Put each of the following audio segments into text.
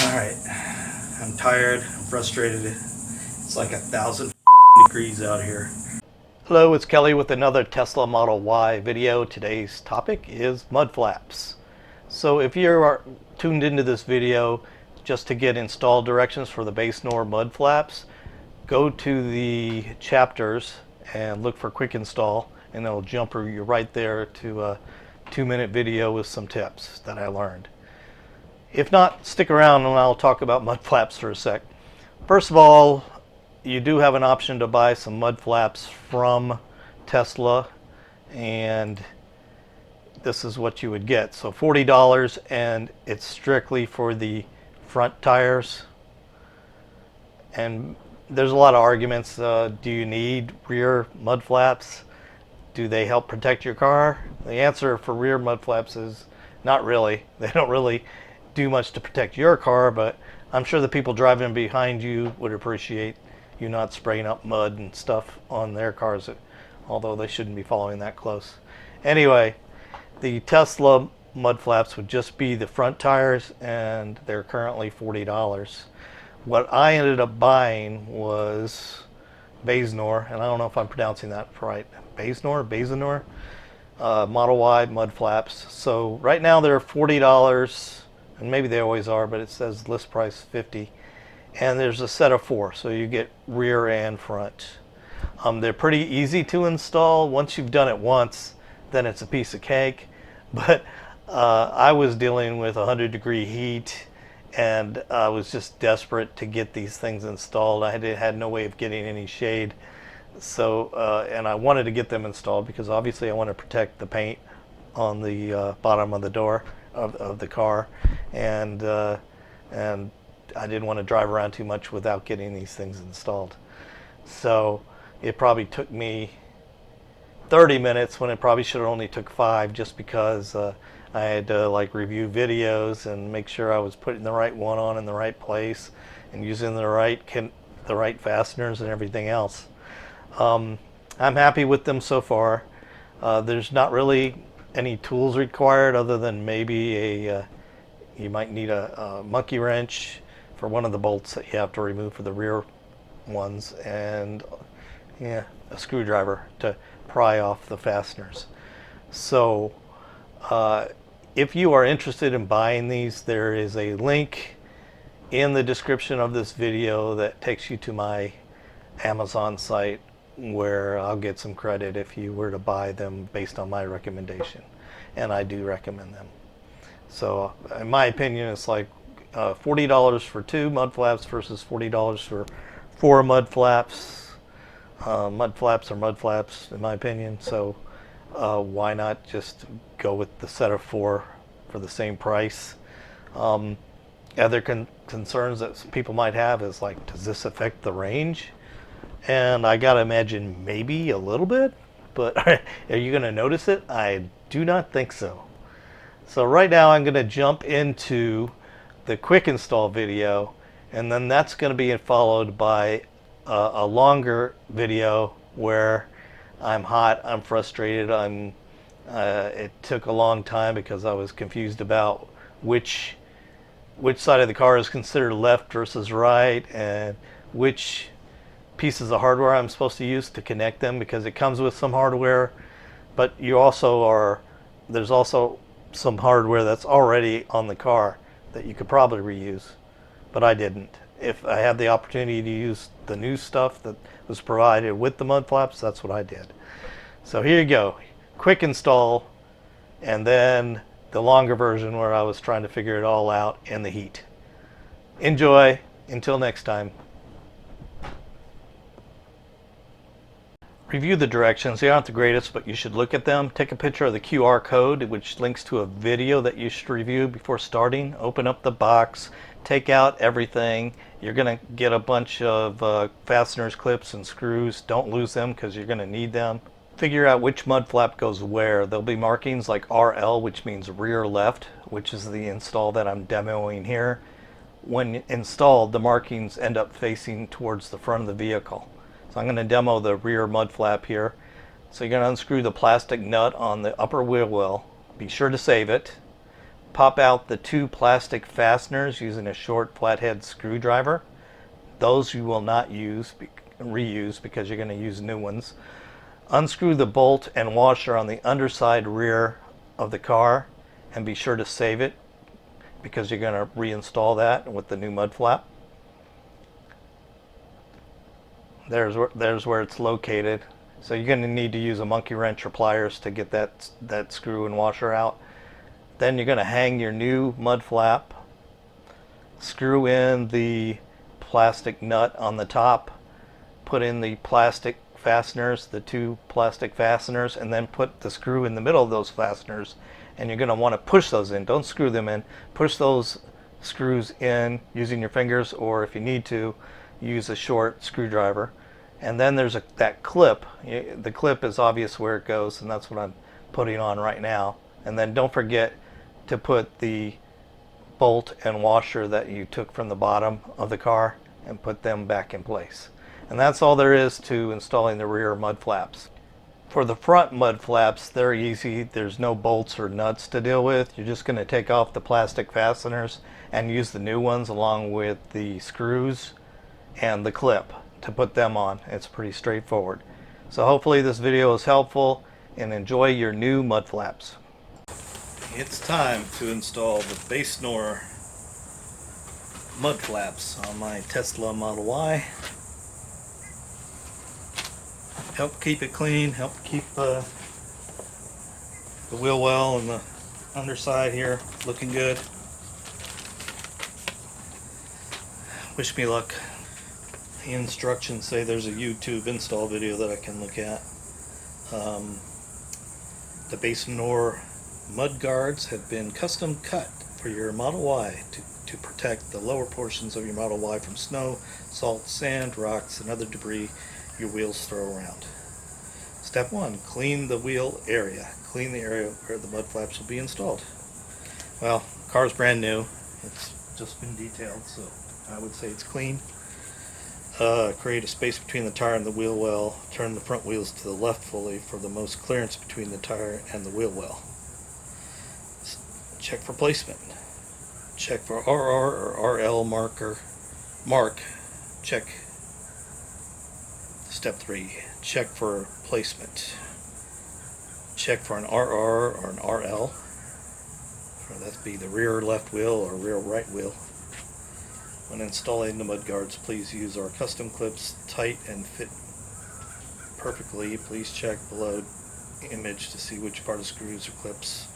Alright, I'm tired, I'm frustrated. It's like 1,000 degrees out here. Hello, it's Kelly with another Tesla Model Y video. Today's topic is mud flaps. So if you are tuned into this video just to get install directions for the BASENOR mud flaps, go to the chapters and look for quick install, and it'll jump you right there to a 2-minute video with some tips that I learned. If not, stick around and I'll talk about mud flaps for a sec. First of all, you do have an option to buy some mud flaps from Tesla, and this is what you would get. So $40, and it's strictly for the front tires. And there's a lot of arguments. Do you need rear mud flaps? Do they help protect your car? The answer for rear mud flaps is not really. They don't really do much to protect your car, but I'm sure the people driving behind you would appreciate you not spraying up mud and stuff on their cars, although they shouldn't be following that close. Anyway, the Tesla mud flaps would just be the front tires, and they're currently $40. What I ended up buying was BASENOR, and I don't know if I'm pronouncing that right. BASENOR Model Y mud flaps. So right now they're $40, and maybe they always are, but it says list price $50. And there's a set of 4, so you get rear and front. They're pretty easy to install. Once you've done it once, then it's a piece of cake. But I was dealing with 100-degree heat, and I was just desperate to get these things installed. I had no way of getting any shade. So, and I wanted to get them installed because obviously I want to protect the paint on the bottom of the door of the car, and I didn't want to drive around too much without getting these things installed. So it probably took me 30 minutes when it probably should have only took 5, just because I had to like review videos and make sure I was putting the right one on in the right place and using the right fasteners and everything else. I'm happy with them so far. There's not really any tools required other than maybe you might need a monkey wrench for one of the bolts that you have to remove for the rear ones, and a screwdriver to pry off the fasteners. So if you are interested in buying these, there is a link in the description of this video that takes you to my Amazon site, where I'll get some credit if you were to buy them based on my recommendation, and I do recommend them. So in my opinion, it's like $40 for 2 mud flaps versus $40 for 4 mud flaps. Mud flaps are mud flaps in my opinion, so why not just go with the set of 4 for the same price? Other concerns that people might have is like, does this affect the range? And I gotta imagine maybe a little bit, but are you gonna notice it? I do not think so. So right now I'm gonna jump into the quick install video, and then that's gonna be followed by a longer video where I'm hot, I'm frustrated, it took a long time because I was confused about which side of the car is considered left versus right, and which pieces of hardware I'm supposed to use to connect them, because it comes with some hardware, but there's also some hardware that's already on the car that you could probably reuse, but I didn't. If I had the opportunity to use the new stuff that was provided with the mud flaps, that's what I did. So here you go, quick install, and then the longer version where I was trying to figure it all out in the heat. Enjoy. Until next time. Review the directions. They aren't the greatest, but you should look at them. Take a picture of the QR code, which links to a video that you should review before starting. Open up the box, take out everything. You're going to get a bunch of fasteners, clips, and screws. Don't lose them because you're going to need them. Figure out which mud flap goes where. There'll be markings like RL, which means rear left, which is the install that I'm demoing here. When installed, the markings end up facing towards the front of the vehicle. So I'm going to demo the rear mud flap here. So you're going to unscrew the plastic nut on the upper wheel well. Be sure to save it. pop out the 2 plastic fasteners using a short flathead screwdriver. Those you will not reuse because you're going to use new ones. Unscrew the bolt and washer on the underside rear of the car, and be sure to save it because you're going to reinstall that with the new mud flap. There's where it's located. So you're going to need to use a monkey wrench or pliers to get that screw and washer out. Then you're going to hang your new mud flap, screw in the plastic nut on the top, put in the plastic fasteners, the 2 plastic fasteners, and then put the screw in the middle of those fasteners. And you're going to want to push those in. Don't screw them in. Push those screws in using your fingers, or if you need to, use a short screwdriver. And then there's that clip. The clip is obvious where it goes, and that's what I'm putting on right now. And then don't forget to put the bolt and washer that you took from the bottom of the car and put them back in place. And that's all there is to installing the rear mud flaps. For the front mud flaps, they're easy. There's no bolts or nuts to deal with. You're just going to take off the plastic fasteners and use the new ones along with the screws and the clip to put them on. It's pretty straightforward. So hopefully this video is helpful, and enjoy your new mud flaps. It's time to install the BASENOR mud flaps on my Tesla Model Y. Help keep it clean, help keep the wheel well and the underside here looking good. Wish me luck. The instructions say there's a YouTube install video that I can look at. The BASENOR mud guards have been custom cut for your Model Y to protect the lower portions of your Model Y from snow, salt, sand, rocks, and other debris your wheels throw around. Step 1, clean the wheel area. Clean the area where the mud flaps will be installed. Well, car's brand new. It's just been detailed, so I would say it's clean. Create a space between the tire and the wheel well. Turn the front wheels to the left fully for the most clearance between the tire and the wheel well. Check for placement. Check for RR or RL mark. Check. Step 3. Check for placement. Check for an RR or an RL. That'd be the rear left wheel or rear right wheel. When installing the mud guards, please use our custom clips, tight and fit perfectly. Please check below image to see which part of screws or clips.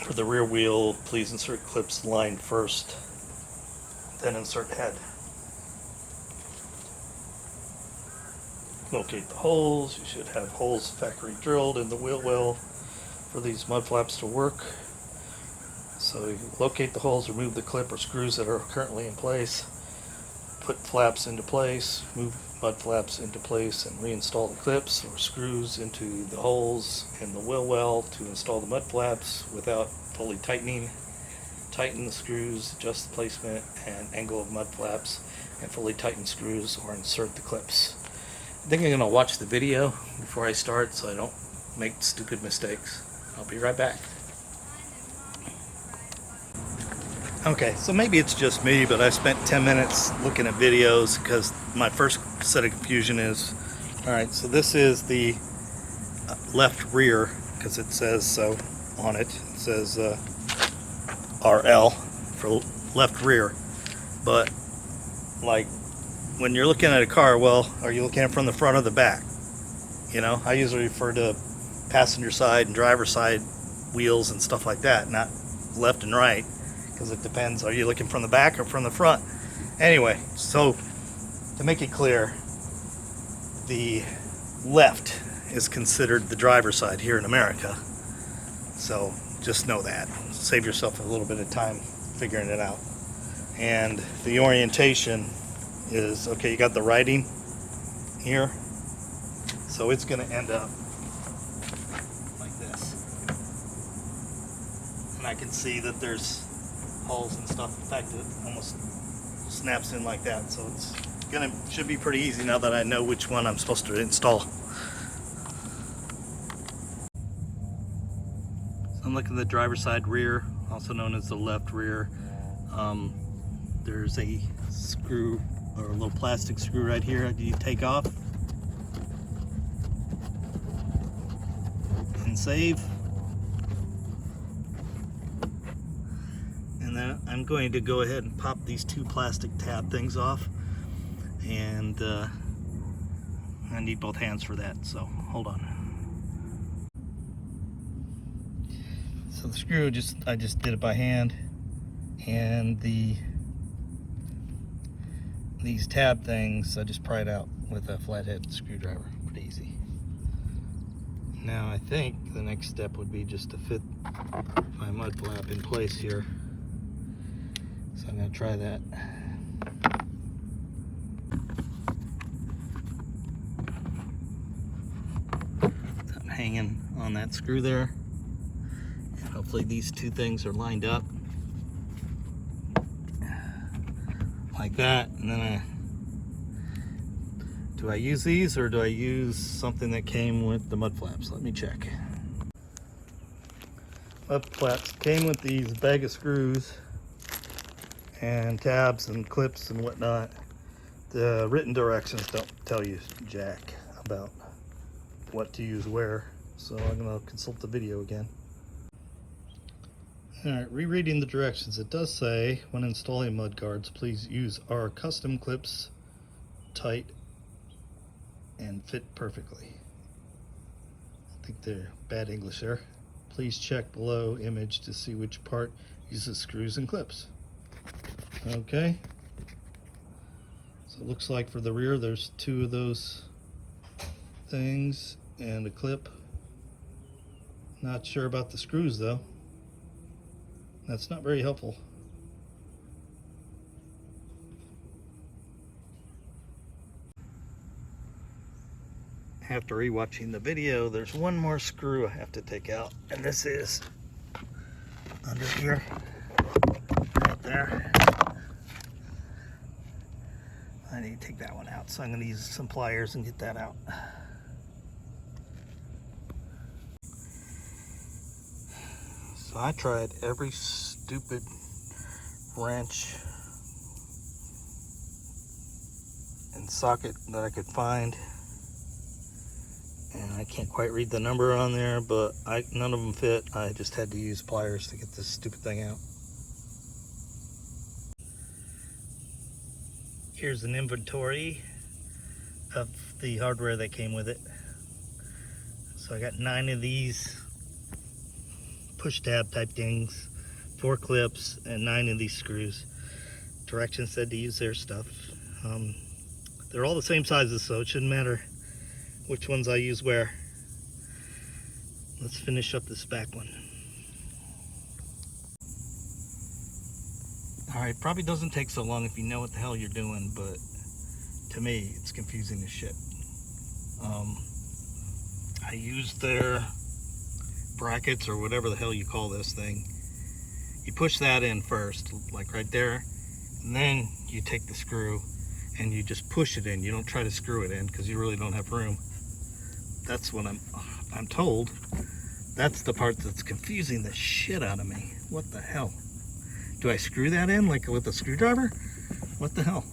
For the rear wheel, please insert clips lined first, then insert head. Locate the holes. You should have holes factory drilled in the wheel well for these mud flaps to work. So you locate the holes, remove the clip or screws that are currently in place, put flaps into place, move mud flaps into place, and reinstall the clips or screws into the holes in the wheel well to install the mud flaps without fully tightening. Tighten the screws, adjust the placement and angle of mud flaps, and fully tighten screws or insert the clips. I think I'm going to watch the video before I start so I don't make stupid mistakes. I'll be right back. Okay, so maybe it's just me, but I spent 10 minutes looking at videos because my first set of confusion is, alright, so this is the left rear, because it says so on it. It says RL for left rear, but like when you're looking at a car, well, are you looking at it from the front or the back? You know, I usually refer to passenger side and driver side wheels and stuff like that, not left and right, because it depends. Are you looking from the back or from the front? Anyway, so to make it clear, the left is considered the driver's side here in America. So just know that. Save yourself a little bit of time figuring it out. And the orientation is, okay, you got the writing here, so it's going to end up like this. And I can see that there's holes and stuff. In fact, it almost snaps in like that, so it's should be pretty easy now that I know which one I'm supposed to install. I'm looking at the driver's side rear, also known as the left rear. There's a screw, or a little plastic screw right here that you take off and save. And then I'm going to go ahead and pop these two plastic tab things off, and I need both hands for that, so hold on. So the screw, I just did it by hand, and these tab things I just pried out with a flathead screwdriver. Pretty easy. Now I think the next step would be just to fit my mud flap in place here. So I'm going to try that. I'm hanging on that screw there. And hopefully these two things are lined up like that. And then do I use these, or do I use something that came with the mud flaps? Let me check. Mud flaps came with these bag of screws and tabs and clips and whatnot. The written directions don't tell you jack about what to use where, so I'm going to consult the video again. Alright, rereading the directions, it does say when installing mud guards, please use our custom clips, tight and fit perfectly. I think they're bad English there. Please check below image to see which part uses screws and clips. Okay, so it looks like for the rear there's two of those things and a clip. Not sure about the screws though. That's not very helpful. After rewatching the video, there's one more screw I have to take out, and this is under here, right there. I need to take that one out, so I'm going to use some pliers and get that out. So I tried every stupid wrench and socket that I could find, and I can't quite read the number on there, but none of them fit. I just had to use pliers to get this stupid thing out. Here's an inventory of the hardware that came with it. So I got 9 of these push tab type things, 4 clips, and 9 of these screws. Directions said to use their stuff. They're all the same sizes, so it shouldn't matter which ones I use where. Let's finish up this back one. Alright, probably doesn't take so long if you know what the hell you're doing, but to me it's confusing as shit. I used their brackets, or whatever the hell you call this thing. You push that in first, like right there, and then you take the screw and you just push it in. You don't try to screw it in because you really don't have room. That's what I'm told. That's the part that's confusing the shit out of me. What the hell? Do I screw that in like with a screwdriver? What the hell?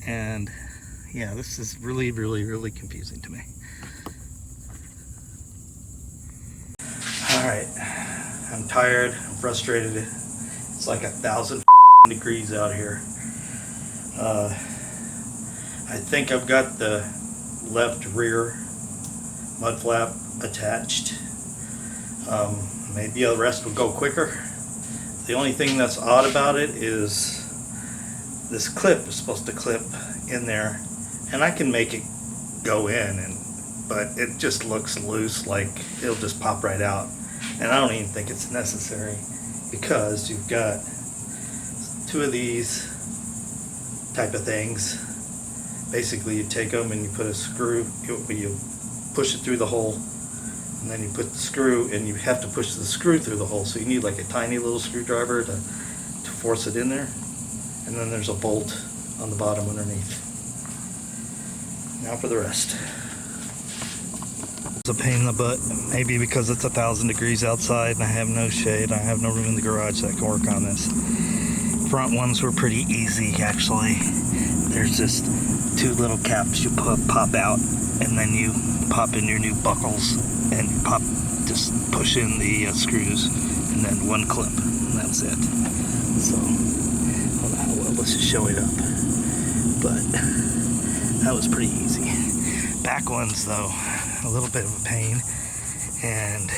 And yeah, this is really, really, really confusing to me. Alright, I'm tired, I'm frustrated. It's like 1,000 degrees out here. I think I've got the left rear mud flap attached. Maybe the rest will go quicker. The only thing that's odd about it is this clip is supposed to clip in there, and I can make it go in, but it just looks loose, like it'll just pop right out. And I don't even think it's necessary, because you've got 2 of these type of things. Basically you take them and you put a screw, you push it through the hole, and then you put the screw, and you have to push the screw through the hole, so you need like a tiny little screwdriver to force it in there, and then there's a bolt on the bottom underneath. Now for the rest. It's a pain in the butt. Maybe because it's 1,000 degrees outside and I have no shade. I have no room in the garage that I can work on this. Front ones were pretty easy, actually. There's just 2 little caps you pop out, and then you pop in your new buckles and just push in the screws, and then 1 clip, and that's it. So, I don't know how well this is showing up, but that was pretty easy. Back ones, though, a little bit of a pain, and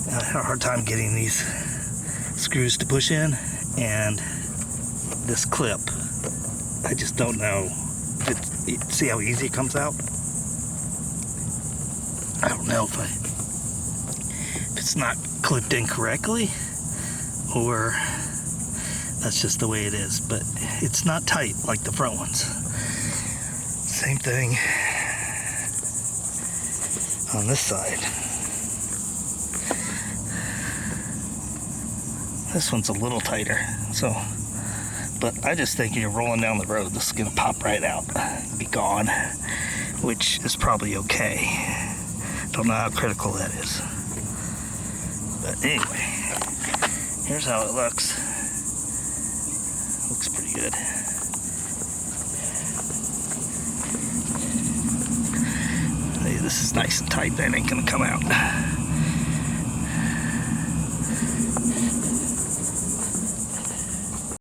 I had a hard time getting these screws to push in, and this clip, I just don't know. See how easy it comes out? I don't know if it's not clipped in correctly, or that's just the way it is, but it's not tight like the front ones. Same thing on this side. This one's a little tighter, so, but I just think you're rolling down the road, this is gonna pop right out and be gone, which is probably okay. Don't know how critical that is. But anyway, here's how it looks. Looks pretty good. Hey, this is nice and tight, that ain't gonna come out.